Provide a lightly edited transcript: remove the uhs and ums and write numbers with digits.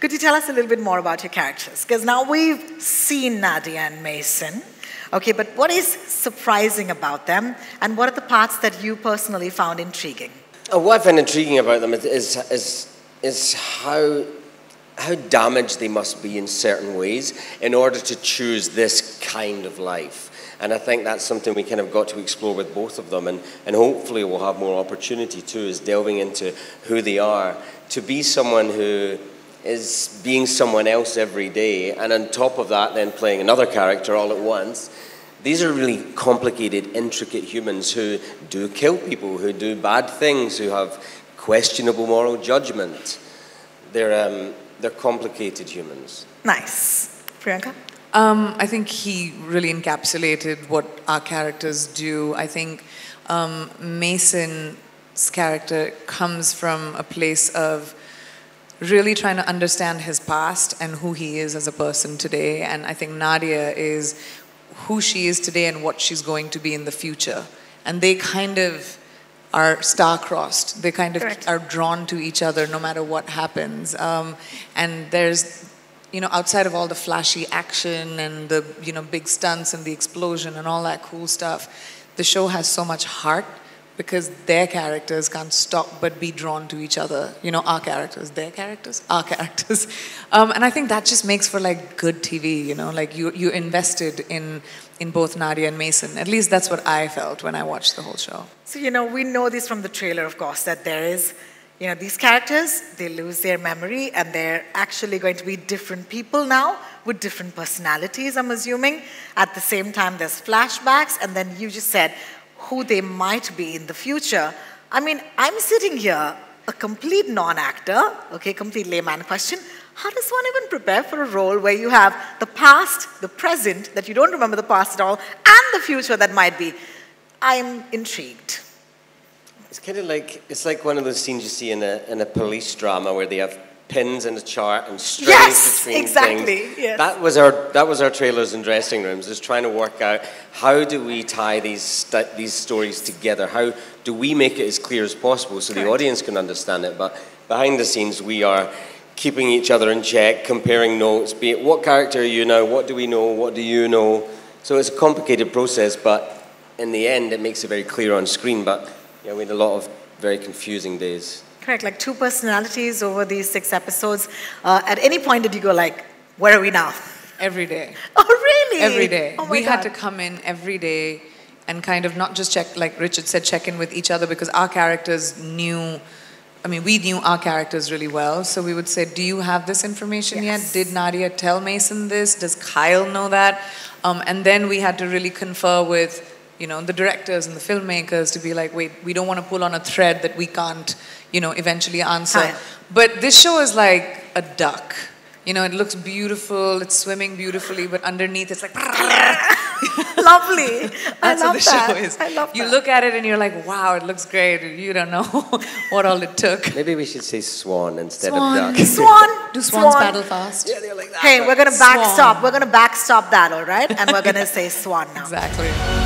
Could you tell us a little bit more about your characters? Because now we've seen Nadia and Mason. Okay, but what is surprising about them, and what are the parts that you personally found intriguing? What I find intriguing about them is how damaged they must be in certain ways in order to choose this kind of life. And I think that's something we kind of got to explore with both of them, and hopefully we'll have more opportunity too, is delving into who they are. To be someone who is being someone else every day, and on top of that then playing another character all at once, these are really complicated, intricate humans who do kill people, who do bad things, who have questionable moral judgment. They're complicated humans. Nice. Priyanka? I think he really encapsulated what our characters do. I think Mason's character comes from a place of really trying to understand his past and who he is as a person today. And I think Nadia is who she is today and what she's going to be in the future. And they kind of are star-crossed. They kind of are drawn to each other no matter what happens. And there's, you know, outside of all the flashy action and the, you know, big stunts and the explosion and all that cool stuff, the show has so much heart because their characters can't stop but be drawn to each other. You know, our characters, their characters, our characters. And I think that just makes for like good TV, you know, like you invested in both Nadia and Mason. At least that's what I felt when I watched the whole show. So, you know, we know this from the trailer, of course, that there is, you know, these characters, they lose their memory and they're actually going to be different people now with different personalities, I'm assuming. At the same time, there's flashbacks, and then you just said who they might be in the future. I mean, I'm sitting here, a complete non-actor, okay, complete layman question. How does one even prepare for a role where you have the past, the present, that you don't remember the past at all, and the future that might be? I'm intrigued. It's kind of like, it's like one of those scenes you see in a police drama where they have pins in a chart and strings between things. Yes. That was our trailers and dressing rooms, is trying to work out how do we tie these stories together? How do we make it as clear as possible so the audience can understand it? But behind the scenes, we are keeping each other in check, comparing notes, be it what character are you now, what do we know, what do you know? So it's a complicated process, but in the end, it makes it very clear on screen. But yeah, we had a lot of very confusing days. Correct, like 2 personalities over these 6 episodes. At any point did you go like, where are we now? Every day. Oh, really? Every day. Oh my we God. had to come in every day and kind of not just check, like Richard said, check in with each other, because our characters knew, I mean, we knew our characters really well. So we would say, do you have this information yet? Did Nadia tell Mason this? Does Kyle know that? And then we had to really confer with, you know, the directors and the filmmakers to be like, wait, we don't want to pull on a thread that we can't, you know, eventually answer. But this show is like a duck. You know, it looks beautiful, it's swimming beautifully, but underneath it's like... Lovely. That's what the show is. I love that. You look at it and you're like, wow, it looks great. You don't know what all it took. Maybe we should say swan instead of duck. Swan. Do swans paddle fast? Yeah, they're like that. Hey, we're going to backstop. We're going to backstop that, all right? And we're going to say swan now. Exactly.